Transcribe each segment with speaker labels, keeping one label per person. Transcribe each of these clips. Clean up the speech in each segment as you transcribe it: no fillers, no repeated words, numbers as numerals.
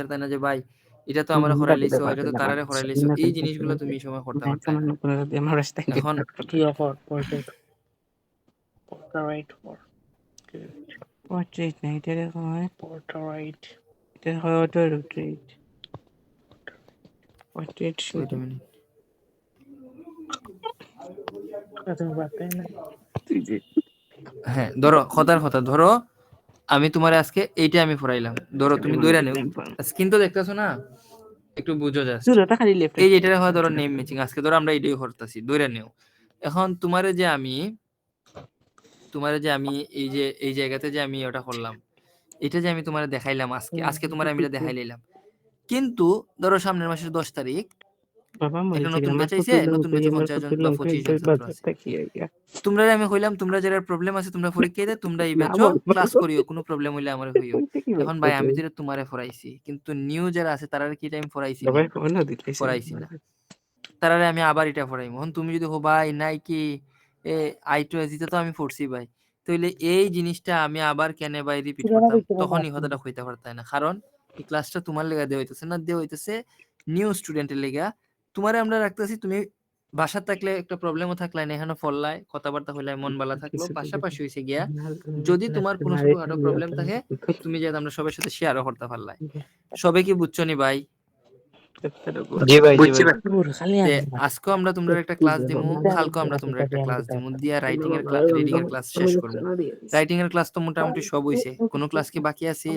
Speaker 1: তাই না যে ভাই এটা তো আমরা হরাই লইছো, এটা তো তারারে হরাই লইছো, এই জিনিসগুলো তুমি এই সময় করতে পারতে না। এখন
Speaker 2: কি অফার পোর্ট্রেট ফর
Speaker 3: পোর্ট্রেট না, এটা হয়
Speaker 2: পোর্ট্রেট
Speaker 3: এটা হয় auto rotate. Portrait
Speaker 1: wait a minute.
Speaker 2: তুমি পারতে না
Speaker 1: হ্যাঁ ধরো কথা ধরো আমি তোমার আজকে এইটা আমি ফরাইলাম, ধরো তুমি দইরা নেও, স্ক্রিন তো দেখতেছো না, একটু বুঝো জাস্ট।
Speaker 3: জুরাটা খালি লেফট
Speaker 1: এই যেটা হয় ধরো নেম ম্যাচিং, আজকে ধরো আমরা এইটাই করতেছি, দইরা নেও। এখন তোমারে যে আমি এই যে এই জায়গাতে যে আমি ওটা করলাম, এটা যে আমি তোমারে দেখাইলাম আজকে তোমার আমি এটা দেখাই লইলাম, কিন্তু ধরো সামনের মাসের 10 তারিখ
Speaker 3: বাবা
Speaker 1: একটা
Speaker 3: মরে
Speaker 1: নতুন ব্যাচ আইছে, নতুন ব্যাচে 50 জন বা 25 জন ছাত্র আছে। তোমরা আমি কইলাম তোমরা যারা প্রবলেম আছে তোমরা পরীক্ষা দিতে, তোমরা এই ব্যাচও ক্লাস করিও, কোনো প্রবলেম হইলে আমারে কইও। এখন ভাই আমি তো তোমারে ফরাইছি, কিন্তু নিউ যারা আছে তারারে কি টাইম ফরাইছি না, ফরাইছি না, তারারে আমি আবার এটা ফরাইম। এখন তুমি যদি হো ভাই নাই কি আই2 এজিতে তো আমি পড়ছি ভাই, তাইলে এই জিনিসটা আমি আবার কেন ভাই রিপিট করতাম, তখন এই কথাটা কইতে পারতাই না। কারণ এই ক্লাসটা তোমার লেগা দেওয়া হইতেছে না, দেওয়া হইতেছে নিউ স্টুডেন্টের লেগা। তোমারে আমরা রাখতেছি, তুমি বাসা থাকলে একটা প্রবলেমও থাকলে না, এখানে ফললাই কথাবার্তা হইলে মন ভালো থাকলো, পাশাপাশি হইছে গিয়া যদি তোমার কোনো ছোটখাটো প্রবলেম থাকে তুমি যাতে আমরা সবার সাথে শেয়ারও করতে পারলাই। সবে কি বুঝছো নি ভাই?
Speaker 2: জি ভাই
Speaker 1: আজকে আমরা তোমরা একটা ক্লাস দিমু, কালকে আমরা তোমরা একটা ক্লাস দিমু, দিয়া রিডিং এর ক্লাস শেষ করব। রাইটিং এর ক্লাস তো মোটামুটি সব হইছে, কোন ক্লাস কি বাকি আছে?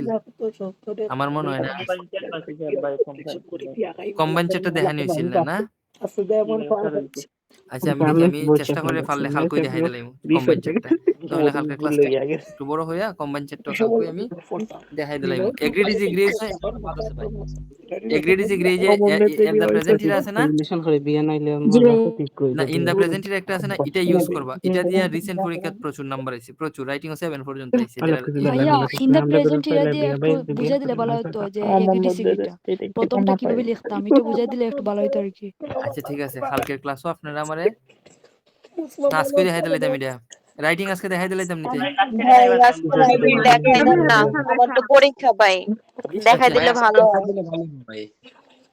Speaker 1: আমার মনে হয় না। কম্বাইন চ্যাটটা দেখানি হইছিল না? আচ্ছা আমি দেখি, আমি চেষ্টা করে পারলে কালকে দেখাই দিলাম কম্বাইন চ্যাটটা, তাহলে কালকে ক্লাসটা একটু বড় হইয়া কম্বাইন চ্যাটটা কালকে আমি দেখাই দিলাম। এগ্রি ডিসএগ্রি আছে, এগ্রি ডিসএগ্রি যে এট দ্য প্রেজেন্ট হিয়ার আছে না,
Speaker 3: রিলেশন করে বিয়ে নাইলে
Speaker 1: না ইন দ্য প্রেজেন্ট হিয়ার একটা আছে না, এটা ইউজ করবা। এটা দিয়ে রিসেন্ট পরীক্ষায় প্রচুর নাম্বার আইছে, প্রচুর রাইটিং ও 7 পর্যন্ত আইছে।
Speaker 4: ভাইয়া ইন দ্য প্রেজেন্ট এরিয়া দিয়ে একটু বুঝাই দিলে ভালো হতো যে এবিডিসিটা প্রথমটা কিভাবে লিখতাম, একটু বুঝাই দিলে একটু ভালো হতো আর কি।
Speaker 1: আচ্ছা ঠিক আছে, কালকের ক্লাসও আপনারা আমারে আজকে দেখাই দিলাইতাম, এটা রাইটিং আজকে দেখাই দিলাইতাম নিতে।
Speaker 5: ভাই আজকে রাইটিং দেখাই দেন না, আমার তো পরীক্ষা ভাই, দেখাই দিলে ভালো হয়।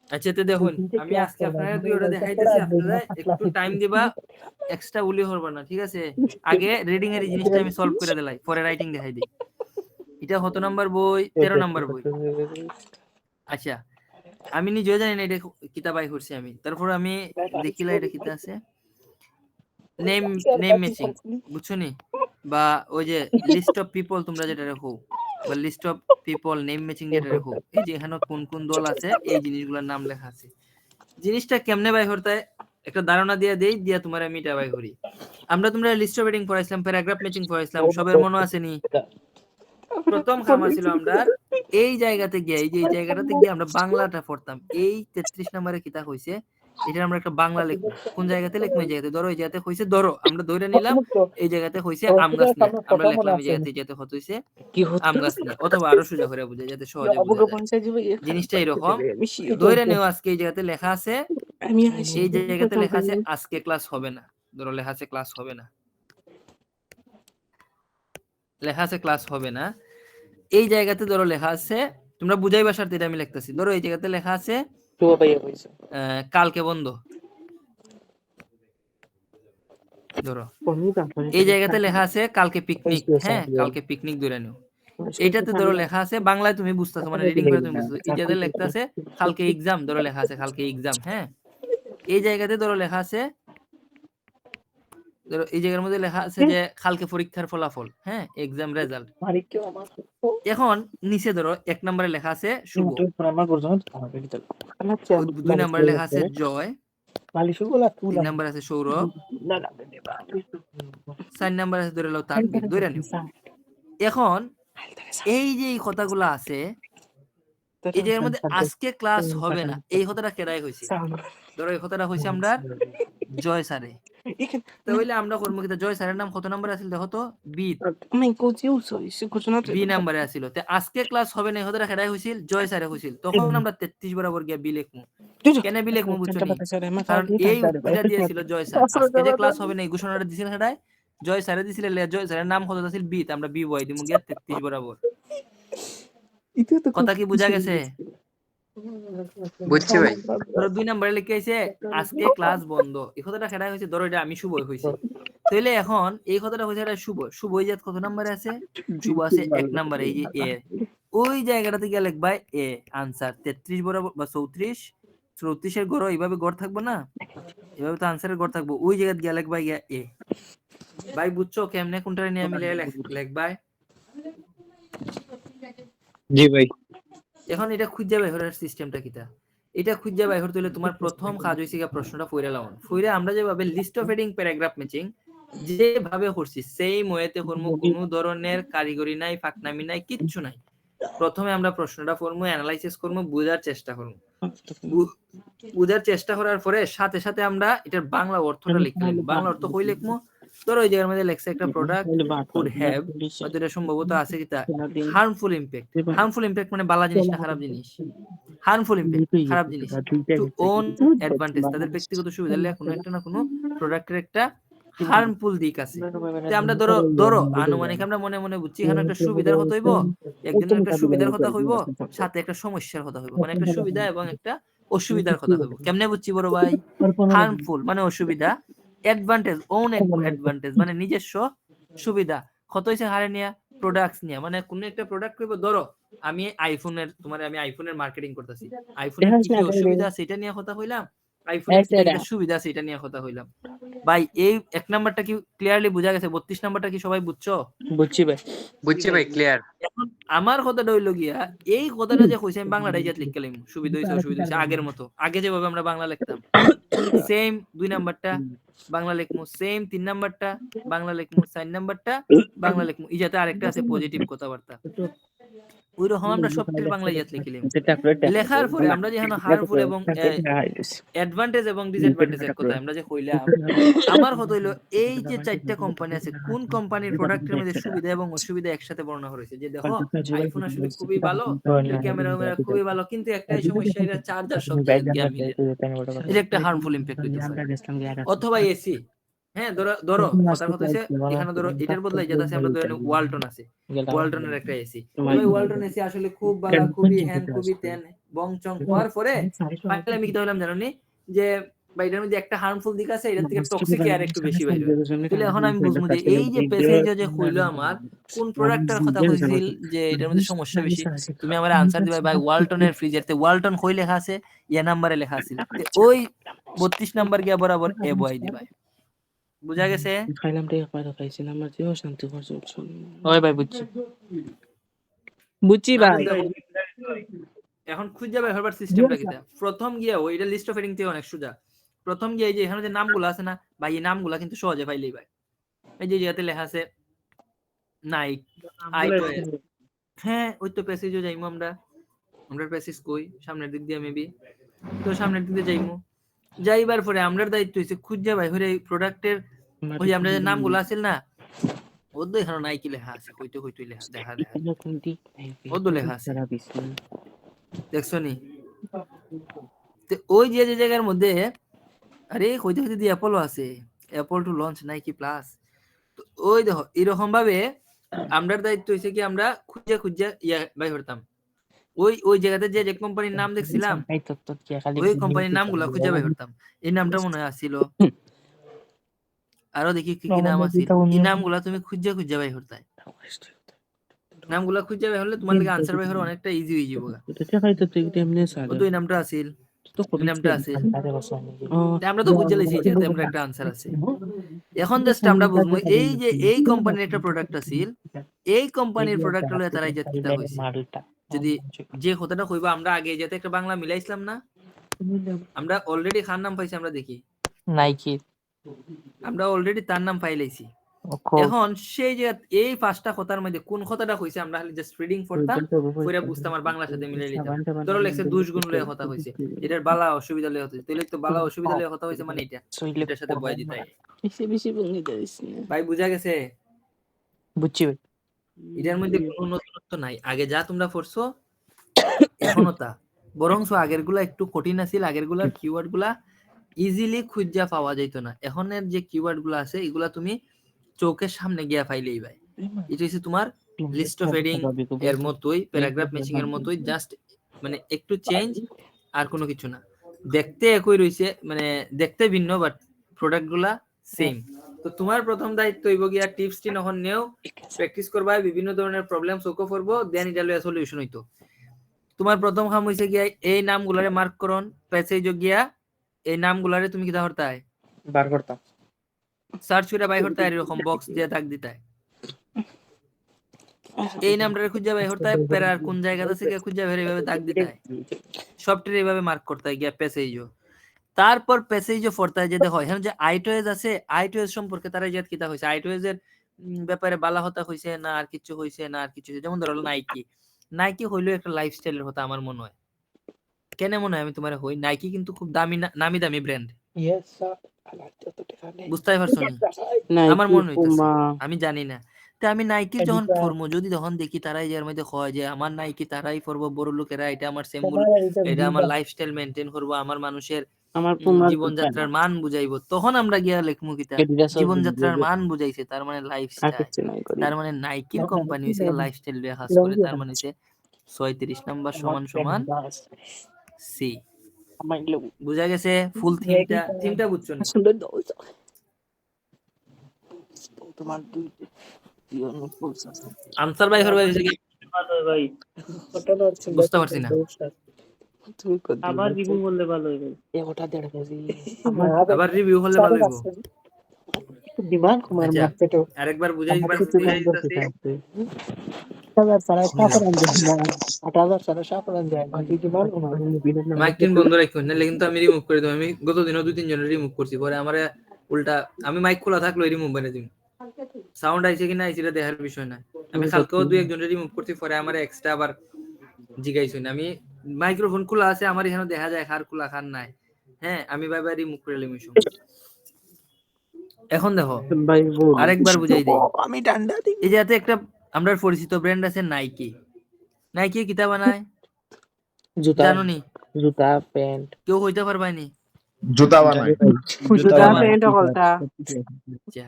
Speaker 1: আচ্ছা তো দেখুন, আমি আজকে আপনারা দুইটা দেখাইতেছি, আপনারা একটু টাইম দিবা, এক্সট্রা উলি করবা না, ঠিক আছে? আগে রিডিং এর জিনিসটা আমি সলভ করে দিলাই, পরে রাইটিং দেখাই দিই। এটা কত নাম্বার বই? 13 নাম্বার বই। আচ্ছা আমি নিজেও জানি না এটা কিতাব বাই করছি আমি, তারপর আমি দেখিলা এটা কিতা আছে, নেম ম্যাচিং, বুঝছো নি? বা ওই যে লিস্ট অফ পিপল তোমরা যেটা রাখো, বা list of people name matching যেটা রাখো, এই যে এখানে কোন কোন দল আছে এই জিনিসগুলোর নাম লেখা আছে। জিনিসটা কেমনে বাই করতে হয় একটা ধারণা দিয়ে দেই, দিয়া তোমার আমি এটা বাই করি। আমরা তোমরা লিস্ট অফ হেডিং পড়াইছিলাম, প্যারাগ্রাফ ম্যাচিং পড়াইছিলাম, সবার মনে আছে নি? প্রথম খামার ছিল আমরা এই জায়গাতে গিয়ে, এই যে এই জায়গাটাতে গিয়ে আমরা বাংলাটা পড়তাম। এই 33 নম্বরে কিতা হইছে, এটা আমরা একটা বাংলা লিখবো। কোন জায়গাতে লিখবো? এই জায়গাতে, ধরো এই জায়গাতে হইছে, ধরো আমরা ধরে নিলাম এই জায়গাতে হইছে আম গাছ নিয়ে, আমরা লিখলাম এই জায়গাতে যেতে হত হইছে আম গাছ নিয়ে, অথবা আরো সোজা করে বুঝাই যাতে সহজে বোঝা যায়। জিনিসটা এরকম ধরে নেও, আজকে এই জায়গাতে লেখা আছে, এই জায়গাতে লেখা আছে আজকে ক্লাস হবে না, ধরো লেখা আছে ক্লাস হবে না, লেখা আছে ক্লাস হবে না। এই জায়গাতে ধরো লেখা আছে, তোমরা বুঝাই বাসার এটা আমি লিখতেছি, ধরো এই জায়গাতে লেখা আছে কালকে বন্ধ, ধরো এই জায়গাতে লেখা আছে কালকে পিকনিক, হ্যাঁ কালকে পিকনিক ধরে নিও। এইটাতে ধরো লেখা আছে, বাংলায় তুমি বুঝতেছো, মানে রিডিং করে তুমি বুঝতেছো, এই জায়গাতে লেখা আছে কালকে এক্সাম, ধরো লেখা আছে কালকে এক্সাম, হ্যাঁ। এই জায়গাতে ধরো লেখা আছে, ধরো এই জায়গার মধ্যে লেখা আছে যে কালকে পরীক্ষার ফলাফল, হ্যাঁ এক্সাম রেজাল্ট। এখন নিচে ধরো 1 নম্বরে লেখা আছে শুভ, 2 নম্বরে লেখা আছে জয়, 3 নম্বরে আছে সৌরভ, 4 নম্বরে আছে ধরে নাও তানভীর, ধরে নিও। এখন এই যে এই কথাগুলো আছে, এই জায়গার মধ্যে আজকে ক্লাস হবে না, এই কথাটা কেডাই হইছে? ধরো এই কথাটা হইছে আমরা জয় স্যারে। তাহলে আমরা করব কি, জয় স্যারের নাম কত নম্বরে আছিল দেখো তো? বি নম্বরে আছিল। তে আজকে ক্লাস হবে না, এই কথাটা কেডাই হইছিল? জয় স্যারে হইছিল। তখন আমরা 33 বরাবর গিয়া বি লিখমু। কেন বি লিখমু বুঝছো নি? কারণ এই উক্তিটা দিয়েছিল জয় স্যার, আজকে যে ক্লাস হবে না এই ঘোষণাটা দিছিল সেটাই জয় স্যারে দিছিল, জয় স্যারের নাম কত আছিল? বি, তে আমরা বি বই দিমু গিয়া 33 বরাবর। কথা কি বুঝা গেছে?
Speaker 6: বুঝছি ভাই।
Speaker 1: ধরো 2 নম্বরে লিখে আছে আজকে ক্লাস বন্ধ। এই কথাটা খেলা হয়েছে, ধরো এটা আমি শুভ হইছি, তাহলে এখন এই কথাটা হয়েছে এটা শুভ। শুভ এই জাত কত নম্বরে আছে? শুভ আছে 1 নম্বরে, এই যে এ। ওই জায়গাটাতে গিয়ে লিখবা এ আনসার 33 বরাবর বা 34 এর গড় এইভাবে গড় থাকবো না, এভাবে তো আনসারের গড় থাকবো, ওই জায়গায় গিয়ে লিখবা গিয়া এ। ভাই বুঝছো কেমনে কোনটা নিয়ে মিলে লিখবা?
Speaker 3: জি ভাই।
Speaker 1: এখন এটা খুঁজে বাই হওয়ার সিস্টেমটা কিটা? এটা খুঁজে বাই হতে হলে তোমার প্রথম কাজ হইছে গিয়া প্রশ্নটা পড়ে লাউন। পড়ে আমরা যেভাবে list of heading paragraph matching যেভাবে করছি সেম ওয়েতে করব, কোনো ধরনের কারিগরি নাই, ফাকনামি নাই, কিচ্ছু নাই। প্রথমে আমরা প্রশ্নটা পড়বো, অ্যানালাইসিস করব, বোঝার চেষ্টা করব। বোঝার চেষ্টা করার পরে সাথে সাথে আমরা এটার বাংলা অর্থটা লিখলাম। বাংলা অর্থ কই লিখবো? ধরো ওই জায়গার মধ্যে লেখছে একটা প্রোডাক্ট কুড হ্যাভ, হয়তো এটা সম্ভবত আছে কিতা হার্মফুল ইমপ্যাক্ট। হার্মফুল ইমপ্যাক্ট মানে বালা জিনিস না খারাপ জিনিস? হার্মফুল ইমপ্যাক্ট খারাপ জিনিস। টু ওন অ্যাডভান্টেজ, তাদের ব্যক্তিগত সুবিধা লেখা কোনো একটা না কোনো প্রোডাক্টের একটা হার্মফুল দিক আছে। তো আমরা ধরো আনুমানিক আমরা মনে মনে বুঝছি এখানে একটা সুবিধার কথা হইব, একজনের একটা সুবিধার কথা হইব, সাথে একটা সমস্যার কথা হইব, মানে একটা সুবিধা এবং একটা অসুবিধার কথা হইব। কেমনে বুঝছি বড় ভাই? হার্মফুল মানে অসুবিধা, অ্যাডভান্টেজ ওন অ্যাডভান্টেজ মানে নিজস্ব সুবিধা। কত হইছে হারে নিয়া প্রোডাক্টস নিয়া, মানে কোন একটা প্রোডাক্ট কইব, ধরো আমি আইফোনের মার্কেটিং করতেছি, আইফোনের কি কি অসুবিধা আছে এটা নিয়ে কথা কইলাম, আইফোনের কি কি সুবিধা আছে এটা নিয়ে কথা কইলাম। ভাই এই 1 নাম্বারটা কি ক্লিয়ারলি বোঝা গেছে? 32 নাম্বারটা কি সবাই বুঝছো?
Speaker 3: বুঝছি ভাই।
Speaker 6: বুঝছি ভাই, ক্লিয়ার।
Speaker 1: এখন আমার কথাটা হইলো গিয়া এই কথাটা যে কইছি আমি বাংলাটাই জাত লিখে লাইম, সুবিধা হইছে অসুবিধা হইছে আগের মতো, আগে যেভাবে আমরা বাংলা লিখতাম সেম 2 নাম্বারটা বাংলা লিখমু, সেম 3 নাম্বারটা বাংলা লিখমু, 4 নাম্বারটা বাংলা লিখমু। এই যাতে আরেকটা আছে পজিটিভ কথাবার্তা, ওই রকম আমরা সবটির বাংলা জাত লিখিলাম। লেখার পরে আমরা যে এখানে হার্মফুল এবং অ্যাডভান্টেজ এবং ডিসঅ্যাডভান্টেজের কথা আমরা যে কইলাম, আমার কথা হইলো এই যে 4টা কোম্পানি আছে, কোন কোম্পানির প্রোডাক্টের মধ্যে সুবিধা এবং অসুবিধা একসাথে বর্ণনা করেছে। যে দেখো আইফোন আসলে খুবই ভালো, ক্যামেরা খুবই ভালো, কিন্তু একটাই সমস্যা, এটা চার্জার সব জায়গায় মিলে, এটা একটা হার্মফুল ইমপ্যাক্ট হইতে পারে। অথবা এসি, হ্যাঁ ধরো কথার কথা হচ্ছে এখানে ধরো এটার বদলে যেটা আছে আমরা ধরে ওয়ালটন আছে, ওয়ালটনের একটা এসি, ওই ওয়ালটন এসি আসলে খুব ভালো, খুবই হ্যান্ড, খুবই তেন বংচং হওয়ার পরে ফাইনালি আমি কি হলাম জানো নি যে বা এটার মধ্যে একটা হার্মফুল দিক আছে, এটার থেকে টক্সিক এয়ার একটু বেশি বাইরে। তাহলে এখন আমি বুঝবো যে এই যে প্যাসেঞ্জার যে কইলো আমার কোন প্রোডাক্টের কথা কইছিল যে এটার মধ্যে সমস্যা বেশি, তুমি আমার আনসার দিবা ভাই ওয়ালটনের ফ্রিজেতে ওয়ালটন কই লেখা আছে, ইয়া নাম্বারে লেখা আছে, ওই 32 নাম্বার গিয়া বরাবর এ বয় দিবা। বুঝা গেছে?
Speaker 3: খাইলাম টাকা পয়সা খাইছি না, আমার জীবন শান্তি করছে। ওই ভাই বুঝছি বুঝছি ভাই।
Speaker 1: এখন খুঁজে যাবে হরবার সিস্টেমটা কিটা। প্রথম গিয়া ওইটা লিস্ট অফ হেডিং থেকে অনেক সোজা। প্রথম গিয়ে এই যে এখানে যে নামগুলো আছে না ভাই, এই নামগুলো কিন্তু সহজে পাইলেই ভাই। এই যে জায়গাতে লেখা আছে নাইট আইওএস, হ্যাঁ ওই তো প্যাসেজও যাইমু আমরা প্যাসেজ কই সামনের দিক দিয়ে মেবি, তো সামনের দিক দিয়ে যাইমু। যাইবার পরে আমরার দায়িত্ব হইছে খুঁজে ভাই হরে প্রোডাক্টের ওই যে আমরা যে নামগুলো আছে না ওদের এখানে নাই কি লেখা আছে, কইতে লেখা দেখা ওদের লেখা আছে, দেখছো নি? ওই যে জায়গার মধ্যে আরে কইতে দি অ্যাপল আছে, Apple to launch Nike plus, তো ওই দেখো এরকম ভাবে আমরার দায়িত্ব হইছে কি আমরা খুঁজে ইয়া বাই করতাম। ওই জায়গাতে যে কোম্পানির নাম দেখছিলাম ওই কোম্পানির নামগুলো খুঁজে বাই করতাম। এই নামটা মনে হয় আসছিল, আরো দেখি কি কি নাম আছে, এই নামগুলা তুমি খুঁজে বাই করতে, নামগুলা খুঁজে বাই হলে তোমার লাগে আনসার বাই করা অনেকটা ইজি হয়ে যাবে। তো এই নামটা আছিল, এই নামটা আছে, আমরা তো বুঝে লাইছি যে আমরা একটা আনসার আছে। এখন জাস্ট আমরা বুঝবো এই যে এই কোম্পানির একটা প্রোডাক্ট আছিল, এই কোম্পানির প্রোডাক্ট হলো তারা ইজাত কিতা হইছে। যদি যে কথাটা কইবা আমরা আগে যাতে একটা বাংলা মিলাইছিলাম না, আমরা অলরেডি খান নাম পাইছি, আমরা দেখি
Speaker 3: নাইকি
Speaker 1: আমরা অলরেডি তার নাম পাইলাইছি। এখন সেই যে এই পাঁচটা কথার মধ্যে কোন কথাটা কইছে আমরা খালি জাস্ট রিডিং করতাম, কইরা বুঝতাম আর বাংলার সাথে মিলাই নিতাম। ধরো লেখছে দুষ গুণ লয়ে কথা কইছে, এটার বালা অসুবিধা লয়ে কথা কইছে, তাহলে তো বালা অসুবিধা লয়ে কথা কইছে মানে এটার সাথে বয় দিতাই।
Speaker 3: বেশি বঙ্গি দিস না
Speaker 1: ভাই বুঝা গেছে?
Speaker 3: বুঝছি ভাই।
Speaker 1: এটার মধ্যে কোনো নতুনত্ব নাই, আগে যা তোমরা পড়ছো এখনো তা, বরং আগের গুলা একটু কঠিন আছিল, আগের গুলার কিওয়ার্ড গুলা ইজিলি খুঁজা পাওয়া যাইতো না। এখনের যে কিওয়ার্ড গুলা আছে এগুলা তুমি চোখের সামনে গিয়া পাইলেই ভাই। এটা হচ্ছে তোমার লিস্ট অফ হেডিং এর মতোই, প্যারাগ্রাফ ম্যাচিং এর মতোই, জাস্ট মানে একটু চেঞ্জ আর কোনো কিছু না। দেখতে একই রইছে, মানে দেখতে ভিন্ন বাট প্রোডাক্ট গুলা সেম। তো তোমার প্রথম দায়িত্ব হইব গিয়া টিপস টি নখন নেও, প্র্যাকটিস করবা, বিভিন্ন ধরনের প্রবলেম সলভ করবো, দেন এটা লইয়া সলিউশন হইতো। তোমার প্রথম কাম হইছে গিয়া এই নামগুলারে মার্ক করন, প্যাসেজ গিয়া এই নামগুলারে তুমি কি হরতায়
Speaker 2: বার করতাম।
Speaker 1: সার্চ করে বাই হরতায়, এরকম বক্স দিয়ে দাগ দিতায়। এই নামটারে খুঁজে বাই হরতায়, প্যারার কোন জায়গাতে আছে গিয়া খুঁজে বের এইভাবে দাগ দিতায়, সবটারে এইভাবে মার্ক করতায় গিয়া প্যাসেজও। তারপর প্যাসেজও পড়তায় যে দেখো এখানে যে আইটোএস আছে, আইটোএস সম্পর্কে তারা যে কিতা হইছে, আইটোএস এর ব্যাপারে বালা হতা হইছে না আর কিছু হইছে না আর কিছু হইছে। যেমন ধরো নাইকি, নাইকি হইলো একটা লাইফস্টাইলের হতা আমার মনে হয়। কেন মনে হয় আমি তোমার হই, নাইকি কিন্তু খুব দামি নামি দামি ব্র্যান্ড,
Speaker 2: ইয়েস স্যার।
Speaker 1: বুঝতে পারছো নি? আমার মনে হইতাছে, আমি জানি না। তা আমি নাইকি যখন ফরমো, যদি তখন দেখি তারাই যে এর মধ্যে হয় যে আমার নাইকি তারাই ফরবো, বড় লোকেরা, এটা আমার সিম্বল, এটা আমার লাইফস্টাইল মেইনটেইন করবো, আমার মানুষের
Speaker 3: আমার পুমার
Speaker 1: জীবনযাত্রার মান বুঝাইবো, তখন আমরা গিয়া লেখমু কিতা জীবনযাত্রার মান বুঝাইছে, তার মানে লাইফস্টাইল, তার মানে নাইকির কোম্পানি হইছে লাইফস্টাইল দিয়ে কাজ করে, তার মানে হইছে 36 নাম্বার সমান সমান সি। বুঝা গেছে? ফুল থিমটা বুঝছো না? আনসার বাই হরবাই হইছে কি
Speaker 2: ভাই
Speaker 1: বুঝতে পারছি না।
Speaker 2: আবার রিভিউ বললে ভালো হবে।
Speaker 1: আবার রিভিউ হলে ভালো হইব।
Speaker 2: ডিমান্ড কুমার
Speaker 1: আচ্ছা,
Speaker 2: মার্কেটে
Speaker 1: আরেকবার বুঝাই দিতেছি।
Speaker 2: 8000 সারা সাফরান যায়, 8000 সারা সাফরান যায়, বাকি ডিমান্ড কুমার
Speaker 1: মাইক টিন বন্ধ রাখো, নাহলে কিন্তু আমি রিমুভ করে দেব। আমি গত দিনও 2-3 জনের রিমুভ করছি, পরে আমারে উল্টা আমি মাইক খোলা থাকলো রিমুভ করে দিই। সাউন্ড আইছে কিনা আইছে এটা দেখার বিষয় না। আমি কালকেও 2-1 জনের রিমুভ করছি, পরে আমারে এক্সট্রা আবার জিগাইছো না। আমি মাইক্রোফোন খোলা আছে, আমার এখানে দেখা যায় কার খোলা কার নাই। হ্যাঁ, আমি বারবার রিমুভ করে লিমিছো। এখন দেখো
Speaker 3: ভাই বল,
Speaker 1: আরেকবার বুঝাই দেই।
Speaker 3: আমি ডান্ডা দিই।
Speaker 1: এই যে এতে একটা আমরা পরিচিত ব্র্যান্ড আছে নাইকি। নাইকি কিতা বানায়
Speaker 2: জুতা,
Speaker 1: জানো নি?
Speaker 2: জুতা প্যান্ট,
Speaker 1: কেউ হইতে পারবাই নি?
Speaker 7: জুতা বানায়।
Speaker 3: জুতা প্যান্ট হলতা
Speaker 1: আচ্ছা,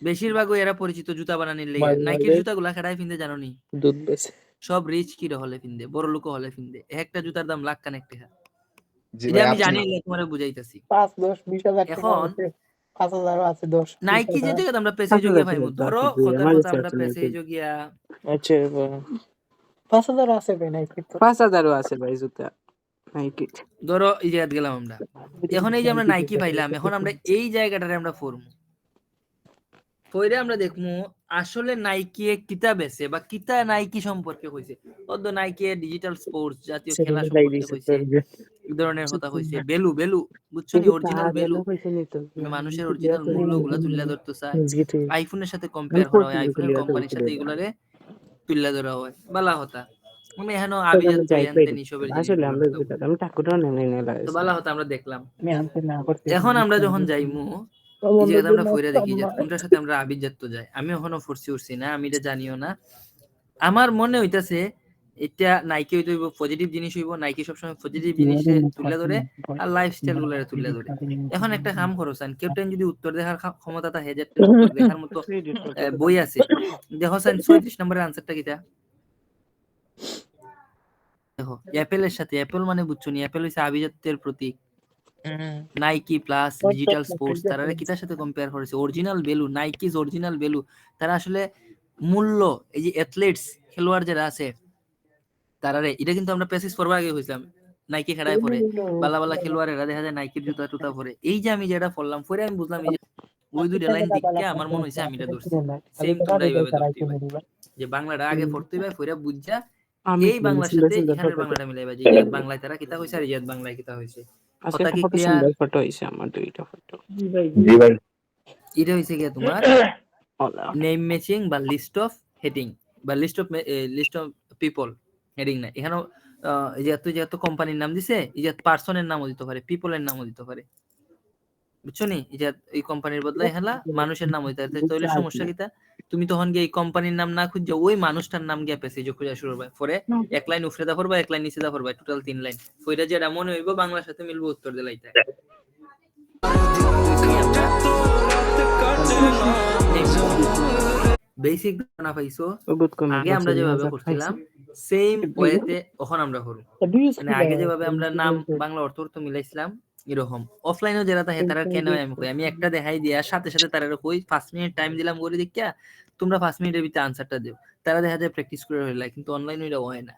Speaker 1: বেশিরভাগ এরা পরিচিত জুতা বানানির লেগে। নাইকির জুতাগুলা কেডাই পিনতে জানো নি?
Speaker 2: দুধ বেশি।
Speaker 1: সব রিচ কি হলে পিনতে, বড় লোক হলে পিনতে। একটা জুতার দাম লাখ কানেক টাকা।
Speaker 7: জি
Speaker 1: এটা
Speaker 7: ভাই,
Speaker 1: আমি
Speaker 7: আপনি
Speaker 1: জানি, তোমারে বুঝাইতাছি।
Speaker 2: 5 10 20000 টাকা
Speaker 1: এখন
Speaker 2: আছে, 5000 আছে, 10
Speaker 1: নাইকি যে জায়গাতে আমরা প্যাসেজ গিয়া পাইমু, ধরো কথার কথা আমরা প্যাসেজ গিয়া
Speaker 2: আচ্ছা 5000 আছে ভাই নাইকি তো
Speaker 3: 5000 আছে ভাই জুতা নাইকি।
Speaker 1: ধরো এই জায়গাতে গেলাম আমরা। এখন এই যে আমরা নাইকি পাইলাম, এখন আমরা এই জায়গাটারে আমরা ফরমু, পরে আমরা দেখমু আসলে নাইকি কিতা বেছে বা কিতা নাইকি সম্পর্কে হইছে। অদ্য নাইকি ডিজিটাল স্পোর্টস জাতীয় খেলা সম্পর্কে হইছে, এই ধরনের কথা হইছে। বেলু বুঝছো নি? অরিজিনাল বেলু, মানুষের অরিজিনাল মূল্যগুলা তুলে ধরতে চায়। আইফোনের সাথে কম্পেয়ার করা হয়, আইফোনের কোম্পানির সাথে এগুলারে তুলে ধরা হয়, বালা হতা। আমি এখানে আবিজাত জানতেন এইসবের
Speaker 3: আসলে আমরা
Speaker 1: জিনিস,
Speaker 3: জুতা আমি ঠাকুরও নেই না
Speaker 1: তো বালা হতা আমরা দেখলাম।
Speaker 2: আমি আনতে না করতে।
Speaker 1: এখন আমরা যখন যাইমু এই জায়গাতে আমরা ফইরা দেখি যে কোনটার সাথে আমরা আবিজাত তো যাই। আমি এখনো ফোরসি উঠছি না, আমি এটা জানিও না। আমার মনে হইতাছে এটা নাইকি হইতে হইব পজিটিভ জিনিস হইব। নাইকি সবসময় পজিটিভ জিনিসে তুলে ধরে আর লাইফস্টাইল গুলো তুলে ধরে। এখন একটা কাম করো সান, কেউ যদি উত্তর দেখার ক্ষমতা থাকে, যে উত্তর দেখার মতো বই আছে, দেখো সান 36 নম্বরের আনসারটা কিটা দেখো। অ্যাপেলের সাথে, অ্যাপেল মানে বুঝছো নি? অ্যাপেল হইছে আভিজাত্যের প্রতীক। নাইকি প্লাস ডিজিটাল স্পোর্টস তারা কিটার সাথে কম্পেয়ার করেছে? Original value, Nike's original value. তারা আসলে মূল্য, এই যে অ্যাথলেটস খেলোয়াড় যারা আছে তারারে, এটা কিন্তু আমরা প্যাসেজ পড়বার আগে হইছিলাম নাইকি খেলায় পরে বালা বালা খেলোয়াড়েরা দেখা যায় নাইকির জুতা টুতা পরে। এই যে আমি যেটা পড়লাম পরে আমি বুঝলাম এই যে ওই দুইটা লাইন দেখে আমার মনে হইছে আমি এটা ধরছি। সেম তোমরা এইভাবে ধরতে হবে যে বাংলাটা আগে পড়তে হবে, পরে বুঝা এই বাংলার সাথে এখানের বাংলাটা মিলাইবা, যে ইয়াত বাংলায় তারা কিতা কইছে আর ইয়াত বাংলায় কিতা হইছে।
Speaker 3: আজকে
Speaker 1: কথা কি
Speaker 3: ফটো
Speaker 1: ক্লিয়ার?
Speaker 3: সুন্দর ফটো হইছে আমার, দুইটা ফটো।
Speaker 7: জি ভাই।
Speaker 1: এটা হইছে কি তোমার নেম ম্যাচিং বা লিস্ট অফ হেডিং বা লিস্ট অফ পিপল হেডিং না। এখানে এই যে এত কোম্পানির নাম দিছে, এই যে পার্সনের নামও দিতে পারে, পিপলের নামও দিতে পারে, বুঝছো নি? এই যে এই কোম্পানির বদলে হেলা মানুষের নাম হইতে পারে। তাহলে সমস্যা কিটা? তুমি তখন গিয়ে এই কোম্পানির নাম না খুঁজে ওই মানুষটার নাম গিয়ে পেসেজে খুঁজে শুরু হবে। পরে এক লাইন উফরে দা পড়বা, এক লাইন নিচে দা পড়বা, টোটাল 3 লাইন। ওইটা যেটা মনে হইব বাংলার সাথে মিলবো উত্তর দিলাইতে। বেসিক ধারণা পাইছো? আগে আমরা যেভাবে করছিলাম সেম ওয়েতে এখন আমরা করব মানে আগে যেভাবে আমরা নাম বাংলা অর্থ মিলাইছিলাম এরকম অফলাইনেও যারা থাকে তারা কেন আমি কই আমি একটা দেখাই দিয়া সাথে সাথে তারা কই 5 মিনিট টাইম দিলাম করে দেখিয়া তোমরা 5 মিনিটের ভিতরে আনসারটা দিও তারা দেখা যায় প্র্যাকটিস করে হইলা কিন্তু অনলাইনে এটা হয় না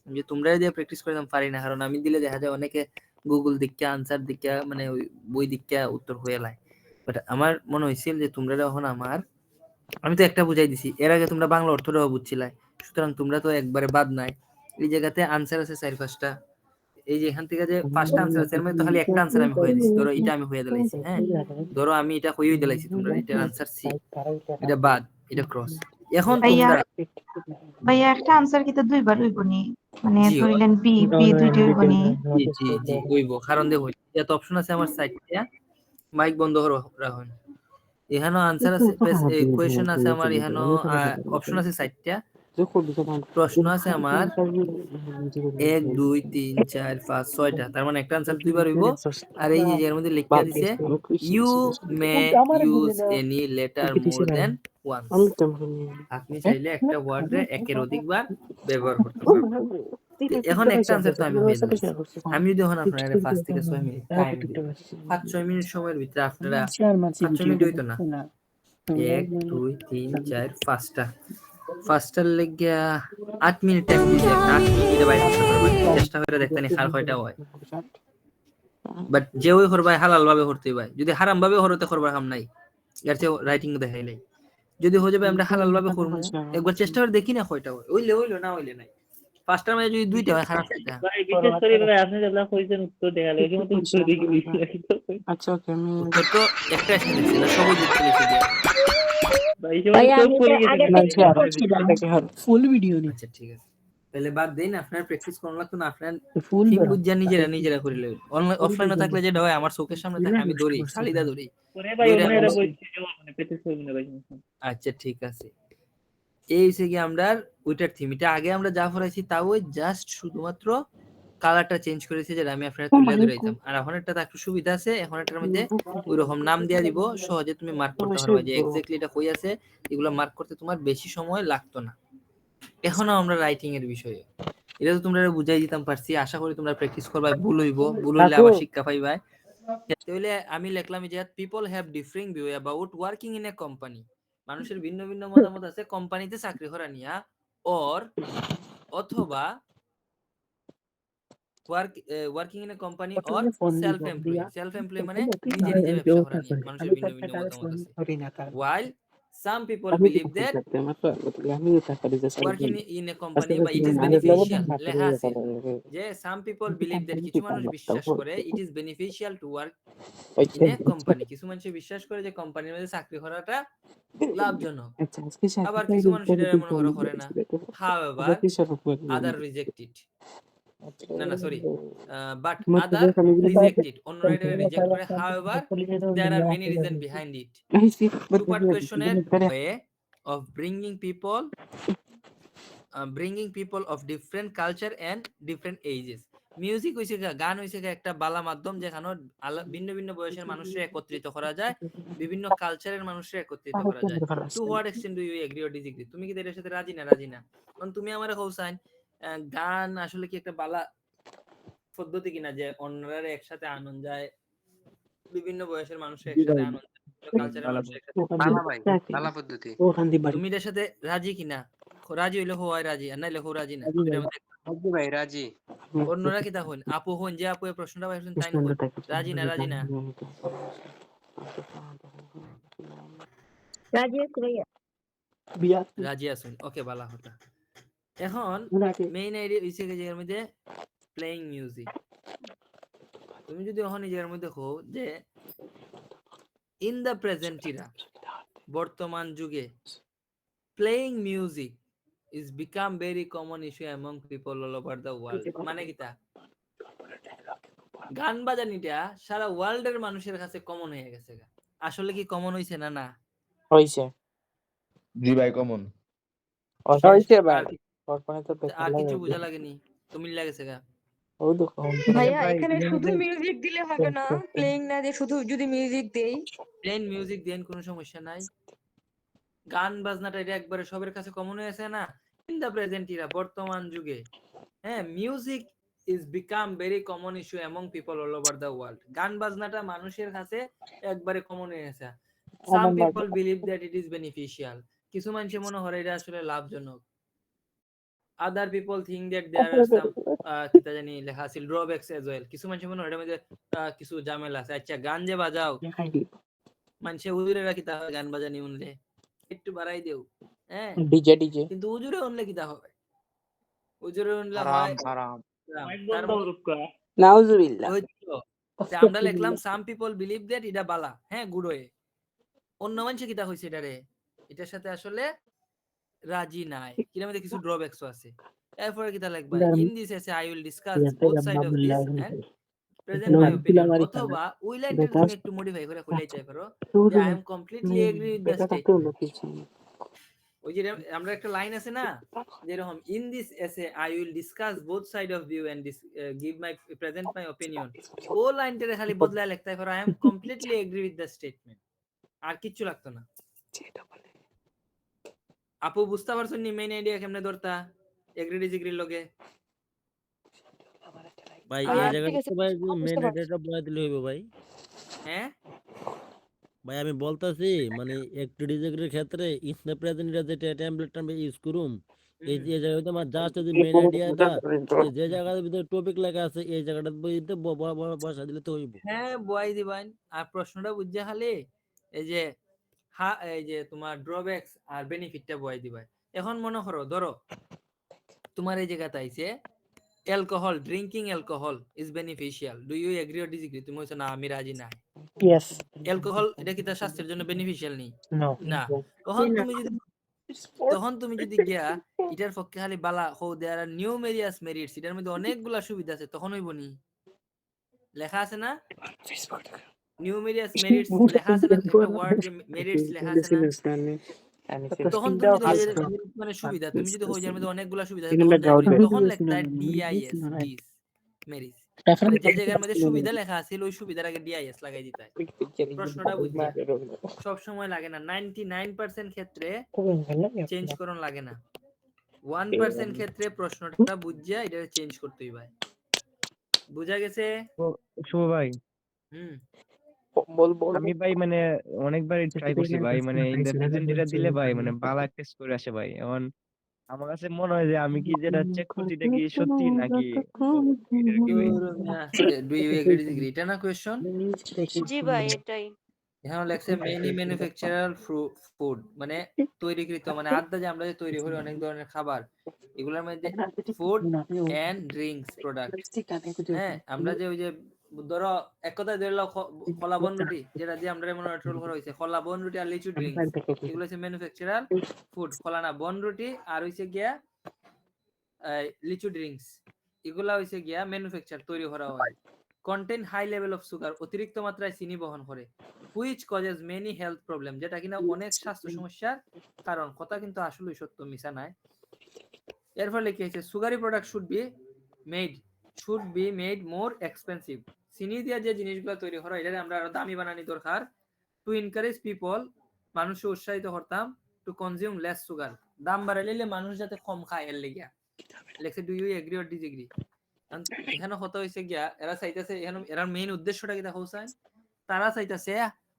Speaker 1: যে তোমরা দিয়ে প্র্যাকটিস করে পারি না কারণ আমি দিলে দেখা যায় অনেকে গুগল দিকিয়া আনসার দিকিয়া মানে ওই বই দিকিয়া উত্তর হয়ে লাই বাট আমার মনে হইছিল যে তোমরা যখন আমার আমি তো একটা বুঝাই দিছি এর আগে তোমরা বাংলা অর্থটাও বুঝছিলাই সুতরাং তোমরা তো একবারে বাদ নাই এই জায়গাতে আনসার আছে 4-5টা এই যে এখান থেকে যে 5টা আনসার আছে এর মধ্যে তো খালি একটা আনসার আমি হয়ে দিছি ধরো এটা আমি হয়ে দিলাইছি হ্যাঁ ধরো আমি এটা হইই দিলাইছি তোমরা এটার আনসার সি এটা বাদ এটা ক্রস এখন
Speaker 5: ভাইয়া
Speaker 1: তোমরা
Speaker 5: ভাইয়া একটা আনসার কি তো দুইবার হইব নি মানে
Speaker 1: জি
Speaker 5: ধরিলেন বি বি দুইটা হইব নি
Speaker 1: জি জি জি হইব কারণ দেখো এত অপশন আছে আমার সাইটে মাইক বন্ধ করে রাখুন এখানে আনসার আছে কোয়েশ্চেন আছে আমার এখানে অপশন আছে 4টা প্রশ্ন আছে আমার 1 2 3 4 5 6টা তার মানে একটা আনসার দুইবার হইব আর এই যে এর মধ্যে লেখা দিছে you may use any letter more than once আপনি চাইলে একটা ওয়ার্ডে একের অধিকবার ব্যবহার করতে পারবেন এখন একটা আনসার তো আমি হয়ে দিলাম আমি যদি এখন আপনার 5 থেকে 6 মিনিট টাইম দিই 5-6 মিনিট সময়ের ভিতরে আপনারা 5 মিনিট হইতো না 1 2 3 4 5টা ফার্স্টার লেগিয়া 8 মিনিট টাইম দিলে 8 মিনিটে বাইরে আসতে পারবেন চেষ্টা করে দেখতেনি হার কয়টা হয় বাট যে ওই করবাই হালাল ভাবে করতে ভাই যদি হারাম ভাবে করতে করবার কাম নাই এর চেয়ে রাইটিং দেখাই নাই যদি হয়ে যাবে আমরা হালাল ভাবে করব একবার চেষ্টা করে দেখি না কয়টা হয় হইলে না হইলে নাই ফার্স্টার মানে যদি দুইটা হয় খারাপ সেটা
Speaker 3: ভাই বিশেষ করে ভাই আপনি যেটা কইছেন উত্তর দেখা লাগে কিন্তু উত্তর দিকে আচ্ছা ওকে আমি
Speaker 1: উত্তর তো একটা এসে দিছি না সবই দিতে লিখে দিয়া
Speaker 3: ভাই সব পড়ে গেছে
Speaker 2: ফুল ভিডিও নি
Speaker 1: আচ্ছা ঠিক আছে তাহলে বাদ দেন আপনার প্র্যাকটিস করা লাগতো না আপনার ঠিক বুঝা নিজেরা করিলে অনলাইন অফলাইনে থাকলে যেটা হয় আমার চোখের সামনে থাকে আমি দৌড়ি খালিদা দৌড়ি
Speaker 3: পরে ভাই ওনারা বলছে যে মানে পেতে ছবি না ভাই
Speaker 1: আচ্ছা ঠিক আছে এই হইছে কি আমরা ওইটার থিম এটা আগে আমরা যা পড়াইছি তাও জাস্ট শুধুমাত্র কালারটা চেঞ্জ করেছে যেটা আমি আপনাদের তুলে ধরাইতাম আর এখন একটা একটু সুবিধা আছে এখন এটার মধ্যে ওইরকম নাম দেয়া দিব সহজে তুমি মার্ক করতে পারবে যে এক্স্যাক্টলি এটা কই আছে এগুলো মার্ক করতে তোমার বেশি সময় লাগতো না এখনো আমরা রাইটিং এর বিষয়ে এটা তো তোমরা বুঝাই দিতাম পারছি আশা করি তোমরা প্র্যাকটিস করবা ভুল হইলে আবার শিক্ষা পাইবা তাহলে আমি লিখলাম যে people have differing view about working in a company মানুষের ভিন্ন ভিন্ন মতামত আছে কোম্পানিতে চাকরি করা নিয়া অথবা working in a company or self employ মানে নিজে ব্যবসা করা নিয়ে মানুষের ভিন্ন ভিন্ন মতামত আছে while some people believe that working in a company বা it is beneficial লেখা আছে যে some people believe that কিছু মানুষ বিশ্বাস করে it is beneficial to work in a company কিছু মানুষ বিশ্বাস করে যে কোম্পানির মধ্যে চাকরি করাটা লাভজনক আবার কিছু মানুষ এটা মনে করে না however other reject it না sorry but other reject it অন্যরা এটা রিজেক্ট করে however there are many reasons behind it two-part questionnaire way of bringing people of different culture and different ages music হইছে গান হইছে একটা বালা মাধ্যম যেখানে ভিন্ন ভিন্ন বয়সের মানুষকে একত্রিত করা যায় বিভিন্ন কালচারের মানুষকে একত্রিত করা যায় to what extent do you agree or disagree তুমি কি এর সাথে রাজি না কারণ তুমি আমারে কইছান গান আসলে কি একটা বালা পদ্ধতি কিনা যে অন্যরা একসাথে আনন্দ যায় বিভিন্ন বয়সের মানুষের একসাথে আনন্দ কালচারের মানুষের একসাথে
Speaker 6: বালা ভাই বালা পদ্ধতি
Speaker 1: তুমি এর সাথে রাজি কিনা রাজি হইলে হয় রাজি আর নাইলে হয় রাজি না
Speaker 6: রাজি ভাই রাজি
Speaker 1: অন্যরা কি তখন আপু হন যে আপু এই প্রশ্নটা পাইছেন তাই না রাজি না রাজি আছেন ওকে ভালো কথা এখন মেইন আইডিয়া হইছে যে এর মধ্যে প্লেইং মিউজিক তুমি যদি এখন নিজের মধ্যে দেখো যে ইন দা প্রেজেন্ট ইরা বর্তমান যুগে playing music is become very common issue among people all over the world মানে কিটা গান বাজানিটা সারা ওয়ার্ল্ডের মানুষের কাছে কমন হয়ে গেছে আসলে কি কমন হইছে না
Speaker 3: হইছে
Speaker 7: জি ভাই কমন
Speaker 3: হইছে ভাই
Speaker 1: আর কিছু বোঝা লাগেনি তুমি লাগেছে গা
Speaker 4: ভাইয়া এখানে শুধু মিউজিক দিলে হবে না প্লেইং না দিয়ে শুধু যদি মিউজিক দেই
Speaker 1: প্লেন মিউজিক দেন কোনো সমস্যা নাই গান বাজনাটা এটা একবারে সবার কাছে কমন হয়ে আছে না ইন দ্য প্রেজেন্ট ইরা বর্তমান যুগে হ্যাঁ music is become very common issue among people all over the world. গান বাজনাটা মানুষের কাছে একবারে কমন হয়ে গেছে। Some people believe that it is beneficial, কিছু মানুষ মনে হয় এটা আসলে লাভজনক। আদার পিপল থিঙ্ক দ্যাট দেয়ার আর সাম কিতা জানি লেখা আছে ড্রব্যাকস এজ ওয়েল, কিছু মানুষ মনে হয় এটার মধ্যে কিছু ঝামেলা আছে। আচ্ছা গান যে বাজাও মানুষে হুজুরেরা কিতা হয় গান বাজানি উনলে একটু বাড়াই দেও হ্যাঁ
Speaker 2: ডিজে ডিজে
Speaker 1: কিন্তু হুজুরে উনলে কিতা হবে, হুজুরে উনলে
Speaker 6: হারাম
Speaker 1: হয়
Speaker 6: হারাম
Speaker 3: মাইক
Speaker 1: তার
Speaker 3: বন্ধ করুক কা।
Speaker 2: নাউজুবিল্লাহ
Speaker 1: হইতো যে আমরা লিখলাম সাম পিপল বিলিভ দ্যাট এটা বালা হ্যাঁ গুড ওয়ে, অন্য মানুষে কিতা হইছে এটারে এটার সাথে আসলে রাজি নাই, কিনা মধ্যে কিছু ড্রব্যাকসও আছে। এরপরে কিতা লিখবা in this essay I will discuss both side of this and present my opinion, অথবা ওই লাইনটা তুমি একটু মডিফাই করে খুলে চাই পারো যে I am completely agree with the statement. ওই যে আমরা একটা লাইন আছে না যেরকম in this essay I will discuss both side of view and give my present my opinion, ও লাইনটারে খালি বদলায় লিখতে পারো I am completely agree with the statement, আর কিচ্ছু লাগতো না। আপু বুঝতে পারছো নি মেইন আইডিয়া কেমনে ধরতা এগ্রি ডিসএগ্রির লগে?
Speaker 8: ভাই
Speaker 1: আর
Speaker 8: এই
Speaker 4: ঠিক
Speaker 8: জায়গাটা
Speaker 4: আছে,
Speaker 8: তো ভাই
Speaker 4: বুঝতে
Speaker 8: মেন
Speaker 4: পারছি।
Speaker 8: আইডিয়াটা বলে দিলে হইব ভাই।
Speaker 1: হ্যাঁ
Speaker 8: ভাই আমি বলতাছি মানে একটু ডিজেগ্রির ক্ষেত্রে ইন দ্য প্রেজেন্ট যেটা টেমপ্লেটটা আমি ইউজ করুম এই যে জায়গাতে আমার জাস্ট যে মেন আইডিয়াটা যে জায়গার ভিতরে টপিক লেখা আছে এই জায়গাটার বইতে বসা দিলে তো হইব।
Speaker 1: হ্যাঁ বয় দিবান। আর প্রশ্নটা বুঝছে খালি এই যে এই যে তোমার ড্রব্যাকস আর বেনিফিটটা বয় দিবা। এখন মনে করো ধরো তোমার এই জায়গাতে আইছে alcohol, drinking alcohol is beneficial, do you agree or disagree? তুমি বলছো না আমি রাজি না।
Speaker 2: ইয়েস
Speaker 1: অ্যালকোহল এটা কি তার স্বাস্থ্যের জন্য বেনিফিশিয়াল নেই?
Speaker 2: নো
Speaker 1: না। তখন তুমি যদি গিয়া এটার পক্ষে খালি বালা হো দেয়ার আর নিউমেরিয়াস মেরিটস, এটার মধ্যে অনেকগুলা সুবিধা আছে, তখন হইব নি? লেখা আছে না নিউমেরিয়াস মেরিটস লেখা আছে না, একটা ওয়ার্ড যে মেরিটস লেখা আছে না, তখন তুমি যদি মানে সুবিধা তুমি যদি হই যার মধ্যে অনেকগুলা সুবিধা আছে তখন লেখতা ডিআইএস ডিস মেরিটস, মানে যে জায়গার মধ্যে সুবিধা লেখা আছে ওই সুবিধার আগে ডিআইএস লাগাই দিতে। প্রশ্নটা বুঝছা সব সময় লাগে না, 99% ক্ষেত্রে চেঞ্জ করন লাগে না, 1% ক্ষেত্রে প্রশ্নটা বুঝছা এটা চেঞ্জ করতেই ভাই। বুঝা গেছে?
Speaker 9: শুভ ভাই আমি ভাই মানে অনেকবার ট্রাই করছি ভাই মানে ইন দ্য প্রেজেন্ট যেটা দিলে ভাই মানে বালা একটা স্কোর আসে ভাই। এখন আমার কাছে মনে হয় যে আমি কি যেটা চেক করছি এটা কি সত্যি নাকি এটার কি ভাই?
Speaker 1: ডু ইউ এগ্রি ডিসএগ্রি এটা না কোশ্চেন?
Speaker 5: জি ভাই এটাই।
Speaker 1: এখানে লেখছে মেনি ম্যানুফ্যাকচারার ফুড মানে তৈরিকৃত মানে আড্ডা যে আমরা যে তৈরি করি অনেক ধরনের খাবার এগুলোর মধ্যে ফুড এন্ড ড্রিঙ্কস প্রোডাক্ট। হ্যাঁ আমরা যে ওই যে ধরো এক কথা ধরে লাও কলা বন রুটি যেটা দিয়ে আমরা এমন রোল করা হয়েছে কলা বন রুটি আর লিচু ড্রিঙ্কস, এগুলো হচ্ছে ম্যানুফ্যাকচারার ফুড। কলা না বন রুটি আর হইছে গিয়া লিচু ড্রিঙ্কস, এগুলা হইছে গিয়া ম্যানুফ্যাকচার তৈরি করা হয়। Content high level of sugar অতিরিক্ত মাত্রায় চিনি বহন করে, which causes many health problem, যেটা কিনা অনেক স্বাস্থ্য সমস্যার কারণ। কথা কিন্তু আসলেই সত্য, মিছা নাই। এর ফলে কি হয়েছে sugary product should be made more expensive, চিনি দিয়ে যে জিনিসগুলো তৈরি করা এটা আমরা আরো দামি বানানি দরকার। টু এনকারেজ পিপল মানুষকে উৎসাহিত করতাম টু কনজিউম লেস সুগার, দাম বাড়াইলে মানুষ যাতে কম খায় এর লেগিয়া লেখছে do you agree or disagree. এখানে কথা হইছে গিয়া এরা চাইতেছে এরা মেইন উদ্দেশ্যটা কি দেখা হোসেন তারা চাইতেছে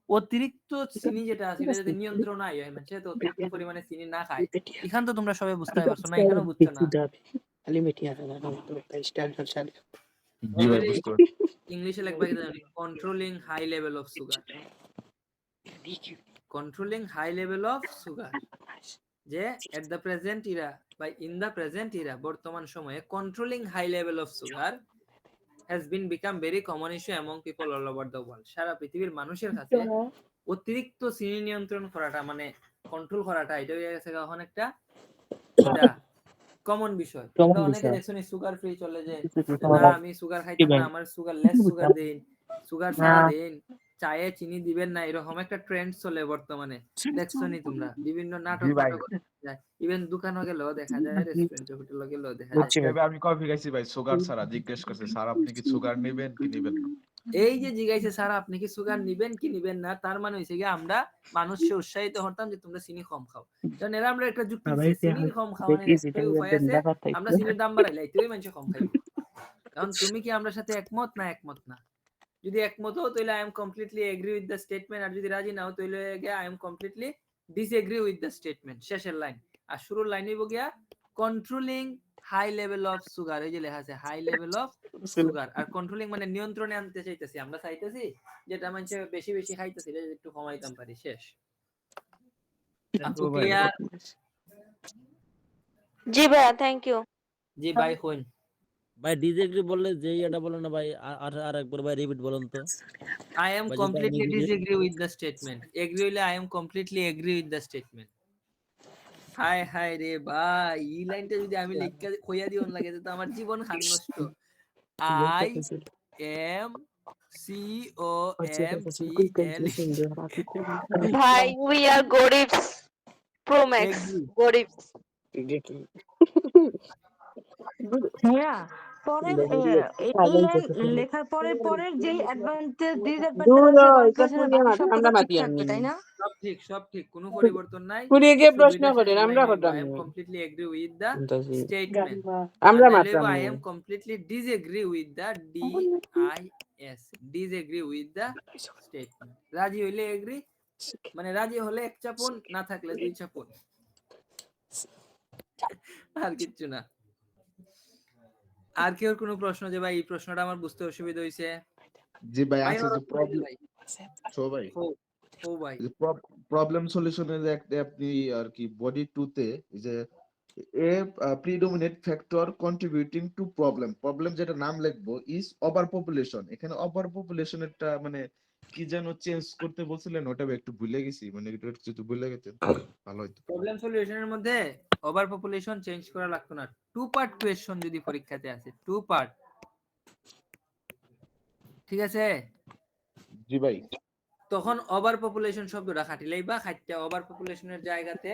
Speaker 1: অতিরিক্ত চিনি যেটা আছে এটা যাতে নিয়ন্ত্রণ আয় হয় মানে তো অতিরিক্ত পরিমাণে চিনি না খায়। এখান তো তোমরা সবাই বুঝতে পারছো না, এখানেও বুঝছো না।
Speaker 7: জি ভাই বুঝতে পারছি।
Speaker 1: ইংলিশে লেখবা কি জানি controlling high level of sugar, controlling high level of sugar, যে এট দ্য প্রেজেন্ট ইরা বা ইন দ্য প্রেজেন্ট ইরা বর্তমান সময়ে controlling high level of sugar has been become very common issue among people all over the world, সারা পৃথিবীর মানুষের কাছে অতিরিক্ত চিনি নিয়ন্ত্রণ করাটা মানে কন্ট্রোল করাটা এটা হয়ে গেছে এখন একটা কমন বিষয়। তোমরা অনেকে দেখছো নি সুগার ফ্রি চলে যে না আমি সুগার খাইতাম না, আমার সুগার লেস সুগার দিন, সুগার ছাড়া দিন, চায়ে চিনি দিবেন না, এরকম একটা ট্রেন্ড চলে বর্তমানে। দেখছো নি তোমরা বিভিন্ন নাটক যায়, ইভেন দোকানে গেলেও দেখা যায়, রেস্টুরেন্টে হোটেলে গেলেও দেখা যায়।
Speaker 7: আমি কফি খাইছি ভাই সুগার ছাড়া, জিজ্ঞেস করছে স্যার আপনি কি সুগার নেবেন কি নেবেন না,
Speaker 1: এই যে জিজ্ঞাসা স্যার আপনি কি সুগার নিবেন কি নিবেন না, তার মানে হইছে কি আমরা মানুষকে উৎসাহিত করতাম যে তোমরা চিনি কম খাও। কারণ এরা আমরা একটা যুক্তি
Speaker 2: সবাই
Speaker 1: দিচ্ছি, চিনি কম খাওয়ানোর একটাই উপায় আছে, আমরা চিনির দাম বাড়াইলে তুই মানুষ কম খাইব। কারণ তুমি কি আমরা সাথে একমত না? একমত না। যদি একমত হও তাহলে I am completely agree with the statement, আর যদি রাজি না হও তাহলে I am completely disagree with the statement. শেষের লাইন আর শুরুর লাইন হইব গিয়া controlling high level of sugar. এই যে লেখা আছে হাই লেভেল অফ সুগার, আর কন্ট্রোলিং মানে নিয়ন্ত্রণে আনতে চাইতেছি, আমরা চাইতেছি যেটা মানুষ বেশি বেশি খাইতেছি এটা একটু কমাইতাম পারি। শেষ। আপু ক্লিয়ার?
Speaker 5: জি ভাইয়া, থ্যাংক ইউ।
Speaker 1: জি ভাই কইন।
Speaker 8: ভাই ডিসএগ্রি বললে যে এটা বলেন না ভাই, আর একবার ভাই রিপিট বলুন তো।
Speaker 1: I am
Speaker 8: ভাই যদি আমি
Speaker 1: completely
Speaker 8: বুঝি-
Speaker 1: disagree with the statement. Agree হইলে I am completely agree with the statement. হায় হায় রে ভাই, এই লাইনটা যদি আমি লিখে কইয়া দিওন লাগে তো আমার জীবন খান নষ্ট। I am COMPLE
Speaker 5: ভাই উই আর গরিবস প্রো ম্যাক্স,
Speaker 1: Agree.
Speaker 5: গরিবস।
Speaker 10: হ্যাঁ, পরে এই লাইন লেখার পরের যেই অ্যাডভান্টেজ ডিসঅ্যাডভান্টেজ
Speaker 2: দূর
Speaker 10: আছে
Speaker 2: হয়,
Speaker 10: বাকি
Speaker 2: এটা
Speaker 10: আছে
Speaker 2: পুরিয়া
Speaker 10: বাকি
Speaker 2: মাথা,
Speaker 10: সব
Speaker 2: আমরা
Speaker 10: কথা ঠিক
Speaker 2: মাতি
Speaker 10: থাকবে,
Speaker 2: আনি।
Speaker 10: তাই না?
Speaker 1: সব ঠিক, কোনো পরিবর্তন নাই।
Speaker 2: পুরিয়ে গিয়ে
Speaker 1: শুধু
Speaker 2: প্রশ্ন
Speaker 1: এটা
Speaker 2: করেন,
Speaker 1: শেষের
Speaker 2: আমরা
Speaker 1: লাইন হইবো,
Speaker 2: করতাম
Speaker 1: I am
Speaker 2: না।
Speaker 1: completely agree with the
Speaker 2: শুনতাছি।
Speaker 1: statement.
Speaker 2: আমরা
Speaker 1: আর নাইলে
Speaker 2: মাতলাম
Speaker 1: হইবো,
Speaker 2: না।
Speaker 1: I am completely disagree with the DIS. Disagree with the statement. রাজি হইলে এগ্রি, মানে রাজি হলে এক চাপুন, না থাকলে দুই চাপুন, আর কিচ্ছু না। আর কেউ কোনো প্রশ্ন? যে ভাই এই প্রশ্নটা আমার বুঝতে অসুবিধা হইছে।
Speaker 7: জি ভাই
Speaker 1: ভাই
Speaker 7: আছে যে প্রবলেম
Speaker 1: ভাই
Speaker 7: সবাই
Speaker 1: ও ভাই
Speaker 7: প্রবলেম সলিউশনের একটা আপনি আর কি বডি 2 তে যে এ প্রিডোমিনেট ফ্যাক্টর কন্ট্রিবিউটিং টু প্রবলেম যেটা নাম লিখবো ইজ ওভার পপুলেশন। এখানে ওভার পপুলেশনেরটা মানে কি যেন চেঞ্জ করতে বলছিলেন, ওটা একটু ভুলে গেছি, মানে একটু যদি ভুলে গেতেন ভালো হতো।
Speaker 1: প্রবলেম সলিউশনের মধ্যে ওভার পপুলেশন চেঞ্জ করা লাগতো না। টু পার্ট কোয়েশ্চন যদি পরীক্ষাতে আসে, টু পার্ট, ঠিক আছে,
Speaker 7: জি ভাই
Speaker 1: তখন ওভার পপুলেশন শব্দটা খাটিলেই বা খাইতে ওভার পপুলেশনের জায়গাতে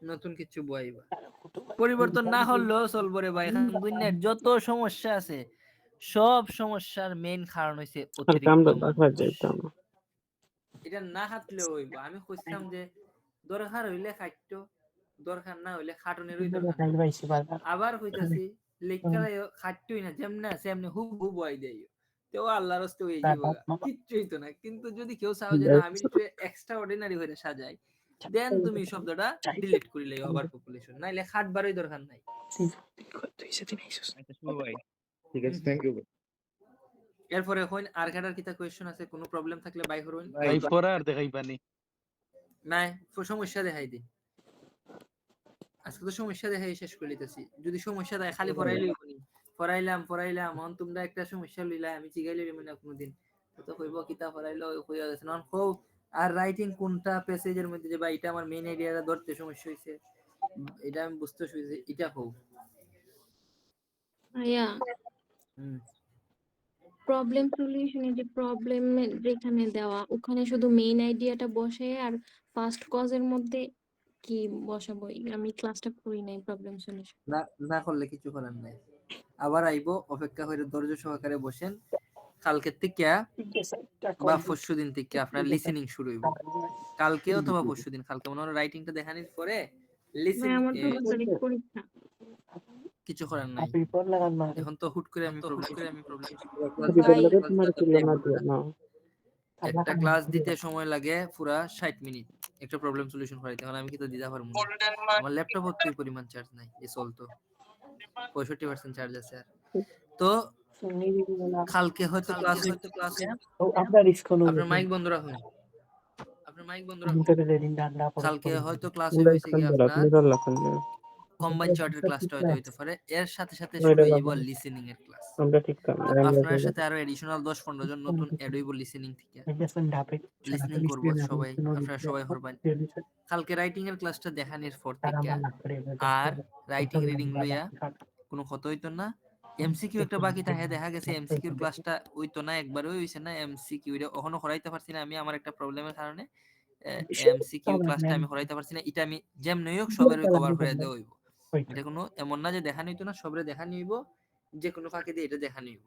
Speaker 1: নতুন কিছু বইবা। পরিবর্তন না হলেও চলবো রে ভাই। এখন দুনিয়ার যত সমস্যা আছে সব সমস্যার মেইন কারণ হইছে অতিরিক্ত মানুষ। এটা না হাঁটলেও হইব। আমি কইছিলাম যে দরকার হইলে খাইতো, দরকার না হইলে খাটনেরই দরকার নাই। আবার কইতাছি লেখায় খাটতোই না, যেমন আছে এমনি হুবহু বই দেই, তো আল্লাহর রাস্তে হয়ে যাবে, কিচ্ছুই তো না। কিন্তু যদি কেউ চাও যে না আমি একটু এক্সট্রা অর্ডিনারি হয়ে সাজাই, দেন তুমি শব্দটা ডিলিট করিলে ওভার পপুলেশন, নাইলে খাটবারই দরকার নাই।
Speaker 9: আচ্ছা শুভ ভাই,
Speaker 7: ঠিক আছে, থ্যাংক ইউ।
Speaker 1: এরপরে হইন আর কাটার কিতা কোয়েশ্চন আছে, কোনো প্রবলেম থাকলে বাই করুন।
Speaker 9: ভাই পড়া আর দেখাই পানি
Speaker 1: নাই সমস্যা দেখাই দি, আজকে তো সমস্যা দেখাই শেষ করে লিতেছি। যদি সমস্যা দেয় খালি পড়াইলেই হইনি, পড়াইলাম অন তোমরা একটা সমস্যা লইলা, আমি জিগাইলে না কোনদিন তো কইব কিতা পড়াইলো কইয়া গেছে নন কও। আর রাইটিং কোনটা প্যাসেজের মধ্যে যে ভাই এটা আমার মেইন আইডিয়াটা ধরতে সমস্যা হইছে, এটা আমি বুঝতে হইছে, এটা কও।
Speaker 4: ভাইয়া
Speaker 1: হুম
Speaker 4: প্রবলেম সলিউশনে যে প্রবলেম যেখানে দেওয়া ওখানে শুধু মেইন আইডিয়াটা বসে আর ফার্স্ট কজের মধ্যে কি বসাবো? আমি ক্লাসটা করি নাই প্রবলেম সলিউশন।
Speaker 1: না না করলে কিছু করার নাই। আবার আইবো, অপেক্ষা করে ধৈর্য সহকারে বসেন। কালকে থেকে বা পরশুদিন থেকে আপনার লিসেনিং শুরু হইব। কালকে অথবা পরশুদিন, কালকে মনে হয় রাইটিংটা দেখানোর পরে
Speaker 4: ভাই আমার 10 তারিখ পরীক্ষা।
Speaker 1: কিছু করার নাই। এখন তো হুট করে আমি প্রবলেম একটা ক্লাস দিতে সময় লাগে পুরা 60 মিনিট একটা প্রবলেম সলিউশন করাইতে। এখন আমি কি তো দিতে পারবো না, আমার ল্যাপটপ হতে পরিমাণ চার্জ নাই, এই চলতো 65% চার্জ আছে। আর তো কালকে হয়তো ক্লাসে আপনার মাইক বন্ধ রাখুন, কালকে হয়তো ক্লাসে হইছে কি আপনার কম্বাইন চার্টের ক্লাসটা হইতে পারে, এর সাথে সাথে শুরু হয়ে যাবে লিসেনিং এর ক্লাস। আপনার সাথে আরো এডিশনাল 10-15 জন নতুন এড হইব লিসেনিং থেকে, লিসেনিং করব সবাই, আপনারা সবাই করবেন। কালকে রাইটিং এর ক্লাসটা দেখানোর পর থেকে আর রাইটিং রিডিং লইয়া কোনো কথা হইতো না। এমসিকিউ একটা বাকি থাকে, দেখা গেছে এমসিকিউ ক্লাসটা হইতো না, একবারও হইছে না এমসিকিউ, এটা এখনো করাইতে পারছি না আমি আমার একটা প্রবলেমের কারণে। এমসিকিউ ক্লাসটা আমি করাইতে পারছি না, এটা আমি যেমনি হোক সবের কভার করে দেওয়া হইব। এটা কোনো এমন না যে দেখানো হইতো না, সবরে দেখানি হইব, যে কোনো ফাঁকে দিয়ে এটা দেখানি হইব।